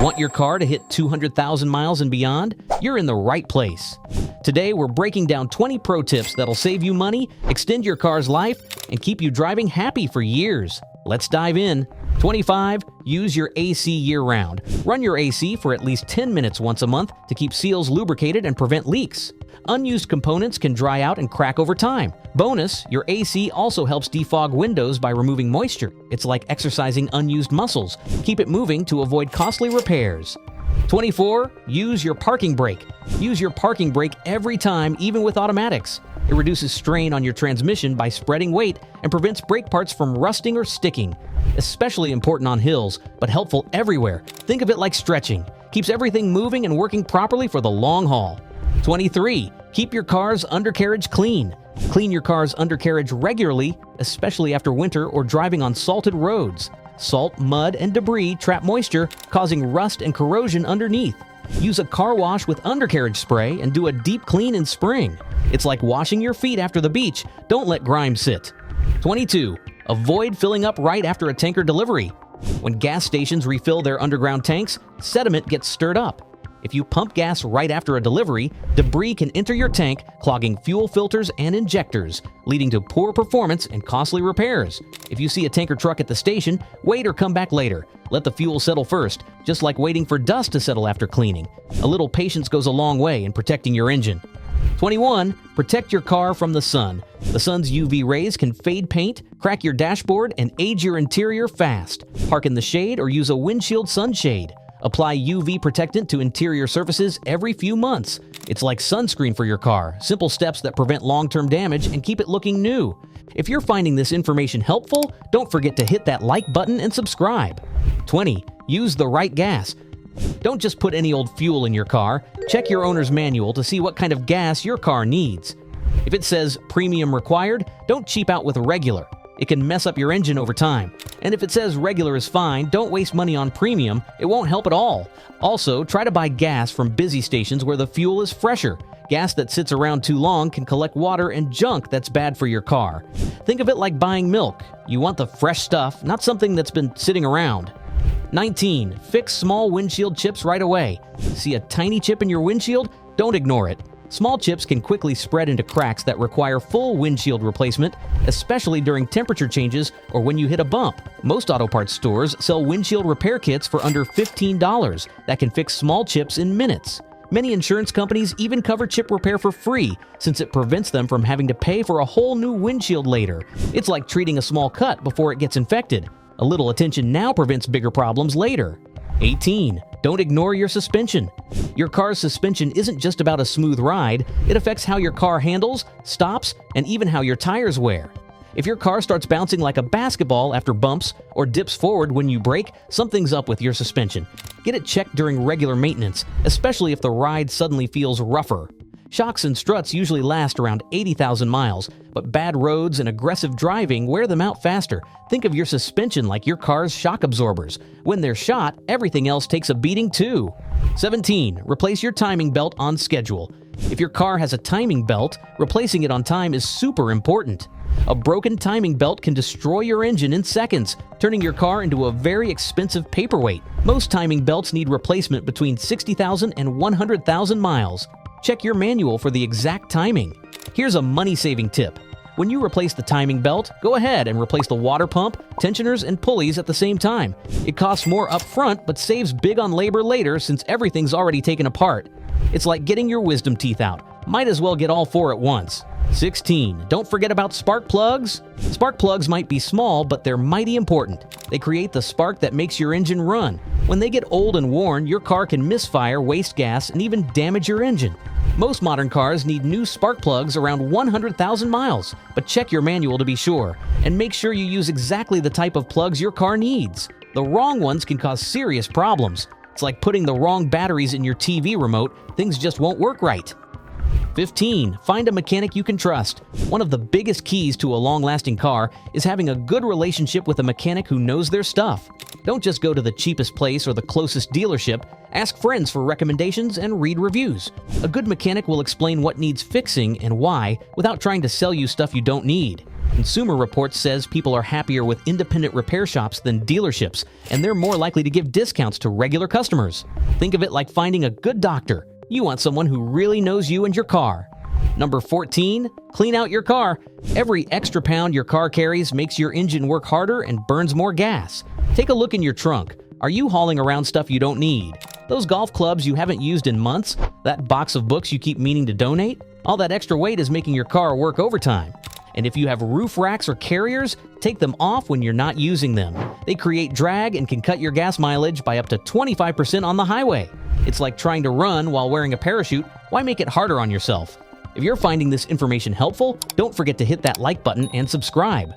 Want your car to hit 200,000 miles and beyond? You're in the right place. Today, we're breaking down 20 pro tips that'll save you money, extend your car's life, and keep you driving happy for years. Let's dive in. 25. Use your AC year-round. Run your AC for at least 10 minutes once a month to keep seals lubricated and prevent leaks. Unused components can dry out and crack over time. Bonus, your AC also helps defog windows by removing moisture. It's like exercising unused muscles. Keep it moving to avoid costly repairs. 24. Use your parking brake. Use your parking brake every time, even with automatics. It reduces strain on your transmission by spreading weight and prevents brake parts from rusting or sticking. Especially important on hills, but helpful everywhere. Think of it like stretching. Keeps everything moving and working properly for the long haul. 23. Keep your car's undercarriage clean. Clean your car's undercarriage regularly, especially after winter or driving on salted roads. Salt, mud, and debris trap moisture, causing rust and corrosion underneath. Use a car wash with undercarriage spray and do a deep clean in spring. It's like washing your feet after the beach. Don't let grime sit. 22. Avoid filling up right after a tanker delivery. When gas stations refill their underground tanks, sediment gets stirred up. If you pump gas right after a delivery, debris can enter your tank, clogging fuel filters and injectors, leading to poor performance and costly repairs. If you see a tanker truck at the station, wait or come back later. Let the fuel settle first, just like waiting for dust to settle after cleaning. A little patience goes a long way in protecting your engine. 21. Protect your car from the sun. The sun's UV rays can fade paint, crack your dashboard, and age your interior fast. Park in the shade or use a windshield sunshade. Apply UV protectant to interior surfaces every few months. It's like sunscreen for your car, simple steps that prevent long-term damage and keep it looking new. If you're finding this information helpful, don't forget to hit that like button and subscribe. 20. Use the right gas. Don't just put any old fuel in your car. Check your owner's manual to see what kind of gas your car needs. If it says premium required, don't cheap out with regular. It can mess up your engine over time. And if it says regular is fine, don't waste money on premium. It won't help at all. Also, try to buy gas from busy stations where the fuel is fresher. Gas that sits around too long can collect water and junk that's bad for your car. Think of it like buying milk. You want the fresh stuff, not something that's been sitting around. 19. Fix small windshield chips right away. See a tiny chip in your windshield? Don't ignore it. Small chips can quickly spread into cracks that require full windshield replacement, especially during temperature changes or when you hit a bump. Most auto parts stores sell windshield repair kits for under $15 that can fix small chips in minutes. Many insurance companies even cover chip repair for free, since it prevents them from having to pay for a whole new windshield later. It's like treating a small cut before it gets infected. A little attention now prevents bigger problems later. 18. Don't ignore your suspension. Your car's suspension isn't just about a smooth ride. It affects how your car handles, stops, and even how your tires wear. If your car starts bouncing like a basketball after bumps or dips forward when you brake, something's up with your suspension. Get it checked during regular maintenance, especially if the ride suddenly feels rougher. Shocks and struts usually last around 80,000 miles, but bad roads and aggressive driving wear them out faster. Think of your suspension like your car's shock absorbers. When they're shot, everything else takes a beating too. 17. Replace your timing belt on schedule. If your car has a timing belt, replacing it on time is super important. A broken timing belt can destroy your engine in seconds, turning your car into a very expensive paperweight. Most timing belts need replacement between 60,000 and 100,000 miles. Check your manual for the exact timing. Here's a money-saving tip. When you replace the timing belt, go ahead and replace the water pump, tensioners, and pulleys at the same time. It costs more up front but saves big on labor later since everything's already taken apart. It's like getting your wisdom teeth out. Might as well get all four at once. 16. Don't forget about spark plugs. Spark plugs might be small, but they're mighty important. They create the spark that makes your engine run. When they get old and worn, your car can misfire, waste gas, and even damage your engine. Most modern cars need new spark plugs around 100,000 miles, but check your manual to be sure, and make sure you use exactly the type of plugs your car needs. The wrong ones can cause serious problems. It's like putting the wrong batteries in your TV remote. Things just won't work right. 15. Find a mechanic you can trust. One of the biggest keys to a long-lasting car is having a good relationship with a mechanic who knows their stuff. Don't just go to the cheapest place or the closest dealership. Ask friends for recommendations and read reviews. A good mechanic will explain what needs fixing and why without trying to sell you stuff you don't need. Consumer Reports says people are happier with independent repair shops than dealerships, and they're more likely to give discounts to regular customers. Think of it like finding a good doctor. You want someone who really knows you and your car. Number 14, clean out your car. Every extra pound your car carries makes your engine work harder and burns more gas. Take a look in your trunk. Are you hauling around stuff you don't need? Those golf clubs you haven't used in months? That box of books you keep meaning to donate? All that extra weight is making your car work overtime. And if you have roof racks or carriers, take them off when you're not using them. They create drag and can cut your gas mileage by up to 25% on the highway. It's like trying to run while wearing a parachute. Why make it harder on yourself? If you're finding this information helpful, don't forget to hit that like button and subscribe.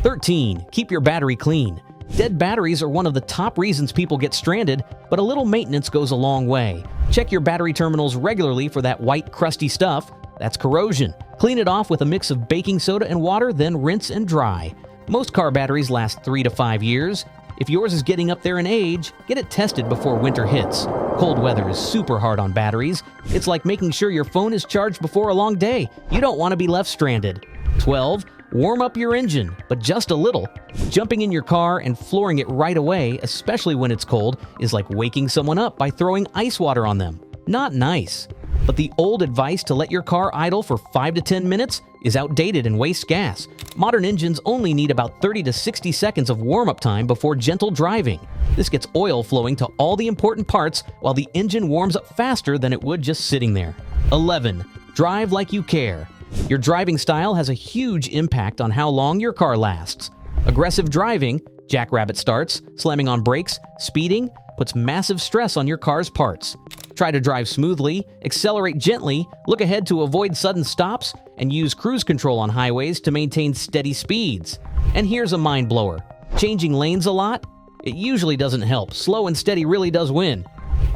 13. Keep your battery clean. Dead batteries are one of the top reasons people get stranded, but a little maintenance goes a long way. Check your battery terminals regularly for that white, crusty stuff. That's corrosion. Clean it off with a mix of baking soda and water, then rinse and dry. Most car batteries last 3 to 5 years. If yours is getting up there in age, get it tested before winter hits. Cold weather is super hard on batteries. It's like making sure your phone is charged before a long day. You don't want to be left stranded. 12. Warm up your engine, but just a little. Jumping in your car and flooring it right away, especially when it's cold, is like waking someone up by throwing ice water on them. Not nice. But the old advice to let your car idle for 5 to 10 minutes is outdated and wastes gas. Modern engines only need about 30 to 60 seconds of warm-up time before gentle driving. This gets oil flowing to all the important parts while the engine warms up faster than it would just sitting there. 11. Drive like you care. Your driving style has a huge impact on how long your car lasts. Aggressive driving, jackrabbit starts, slamming on brakes, speeding, puts massive stress on your car's parts. Try to drive smoothly, accelerate gently, look ahead to avoid sudden stops, and use cruise control on highways to maintain steady speeds. And here's a mind blower. Changing lanes a lot? It usually doesn't help. Slow and steady really does win.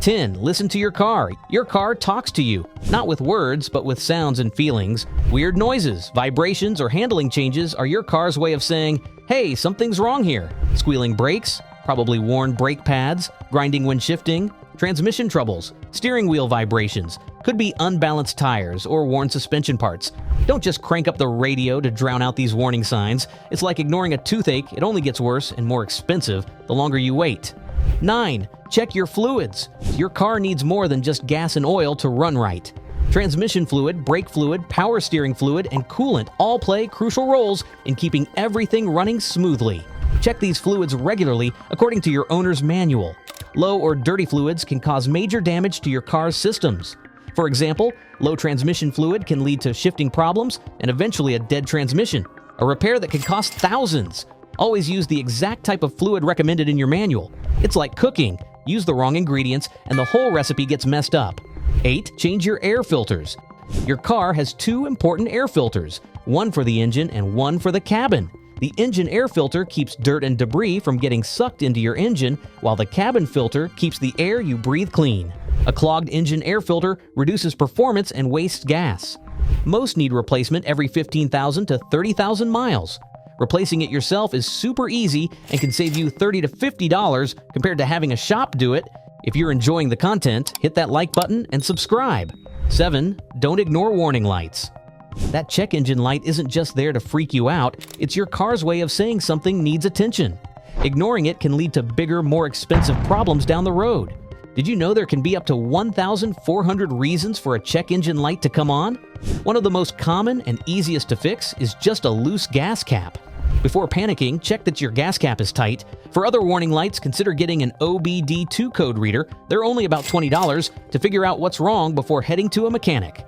10. Listen to your car. Your car talks to you, not with words, but with sounds and feelings. Weird noises, vibrations, or handling changes are your car's way of saying, hey, something's wrong here. Squealing brakes, probably worn brake pads, grinding when shifting, transmission troubles, steering wheel vibrations, could be unbalanced tires or worn suspension parts. Don't just crank up the radio to drown out these warning signs. It's like ignoring a toothache. It only gets worse and more expensive the longer you wait. 9. Check your fluids. Your car needs more than just gas and oil to run right. Transmission fluid, brake fluid, power steering fluid, and coolant all play crucial roles in keeping everything running smoothly. Check these fluids regularly according to your owner's manual. Low or dirty fluids can cause major damage to your car's systems. For example, low transmission fluid can lead to shifting problems and eventually a dead transmission, a repair that can cost thousands. Always use the exact type of fluid recommended in your manual. It's like cooking. Use the wrong ingredients and the whole recipe gets messed up. 8. Change your air filters. Your car has 2 important air filters, one for the engine and one for the cabin. The engine air filter keeps dirt and debris from getting sucked into your engine, while the cabin filter keeps the air you breathe clean. A clogged engine air filter reduces performance and wastes gas. Most need replacement every 15,000 to 30,000 miles. Replacing it yourself is super easy and can save you $30 to $50 compared to having a shop do it. If you're enjoying the content, hit that like button and subscribe. 7. Don't ignore warning lights. That check engine light isn't just there to freak you out, it's your car's way of saying something needs attention. Ignoring it can lead to bigger, more expensive problems down the road. Did you know there can be up to 1,400 reasons for a check engine light to come on? One of the most common and easiest to fix is just a loose gas cap. Before panicking, check that your gas cap is tight. For other warning lights, consider getting an OBD2 code reader. They're only about $20 to figure out what's wrong before heading to a mechanic.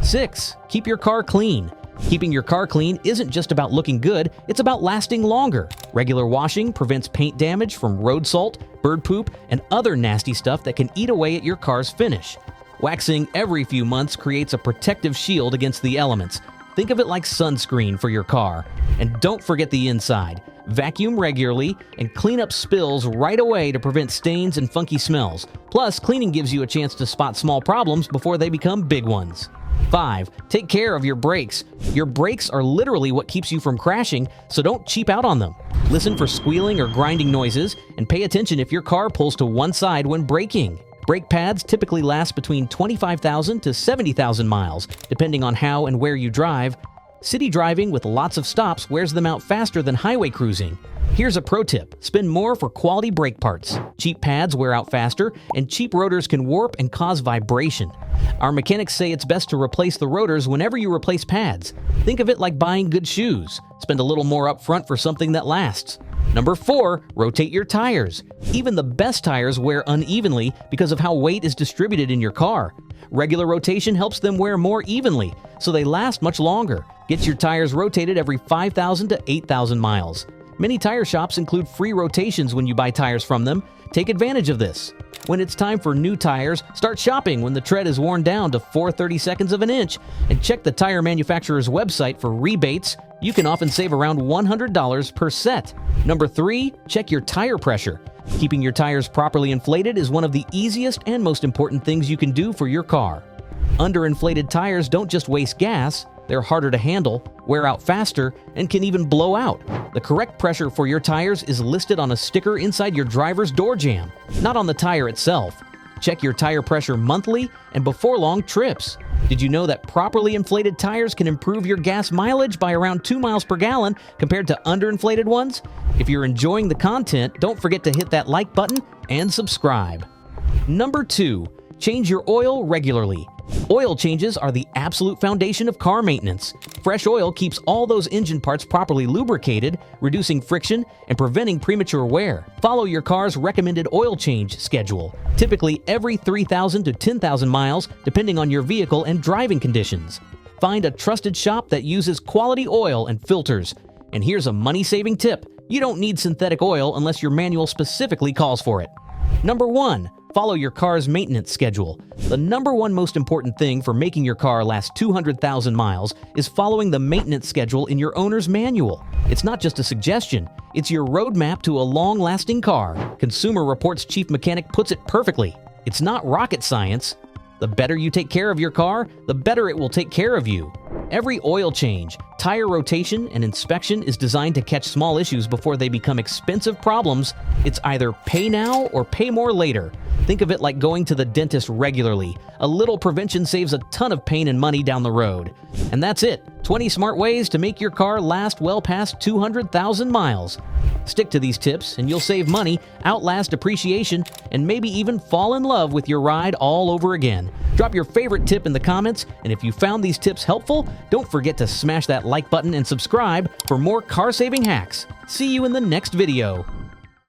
6. Keep your car clean. Keeping your car clean isn't just about looking good, it's about lasting longer. Regular washing prevents paint damage from road salt, bird poop, and other nasty stuff that can eat away at your car's finish. Waxing every few months creates a protective shield against the elements. Think of it like sunscreen for your car. And don't forget the inside. Vacuum regularly and clean up spills right away to prevent stains and funky smells. Plus, cleaning gives you a chance to spot small problems before they become big ones. 5. Take care of your brakes. Your brakes are literally what keeps you from crashing, so don't cheap out on them. Listen for squealing or grinding noises, and pay attention if your car pulls to one side when braking. Brake pads typically last between 25,000 to 70,000 miles, depending on how and where you drive. City driving with lots of stops wears them out faster than highway cruising. Here's a pro tip: spend more for quality brake parts. Cheap pads wear out faster, and cheap rotors can warp and cause vibration. Our mechanics say it's best to replace the rotors whenever you replace pads. Think of it like buying good shoes. Spend a little more up front for something that lasts. Number 4, rotate your tires. Even the best tires wear unevenly because of how weight is distributed in your car. Regular rotation helps them wear more evenly, so they last much longer. Get your tires rotated every 5,000 to 8,000 miles. Many tire shops include free rotations when you buy tires from them. Take advantage of this. When it's time for new tires, start shopping when the tread is worn down to 4/32 of an inch, and check the tire manufacturer's website for rebates. You can often save around $100 per set. Number 3, check your tire pressure. Keeping your tires properly inflated is one of the easiest and most important things you can do for your car. Underinflated tires don't just waste gas, they're harder to handle, wear out faster, and can even blow out. The correct pressure for your tires is listed on a sticker inside your driver's door jamb, not on the tire itself. Check your tire pressure monthly and before long trips. Did you know that properly inflated tires can improve your gas mileage by around 2 miles per gallon compared to underinflated ones? If you're enjoying the content, don't forget to hit that like button and subscribe. Number 2, change your oil regularly. Oil changes are the absolute foundation of car maintenance. Fresh oil keeps all those engine parts properly lubricated, reducing friction and preventing premature wear. Follow your car's recommended oil change schedule, typically every 3,000 to 10,000 miles, depending on your vehicle and driving conditions. Find a trusted shop that uses quality oil and filters. And here's a money-saving tip: you don't need synthetic oil unless your manual specifically calls for it. Number 1, follow your car's maintenance schedule. The number one most important thing for making your car last 200,000 miles is following the maintenance schedule in your owner's manual. It's not just a suggestion, it's your roadmap to a long-lasting car. Consumer Reports chief mechanic puts it perfectly: it's not rocket science. The better you take care of your car, the better it will take care of you. Every oil change, tire rotation, and inspection is designed to catch small issues before they become expensive problems. It's either pay now or pay more later. Think of it like going to the dentist regularly. A little prevention saves a ton of pain and money down the road. And that's it. 20 smart ways to make your car last well past 200,000 miles. Stick to these tips and you'll save money, outlast depreciation, and maybe even fall in love with your ride all over again. Drop your favorite tip in the comments, and if you found these tips helpful, don't forget to smash that like button and subscribe for more car-saving hacks. See you in the next video.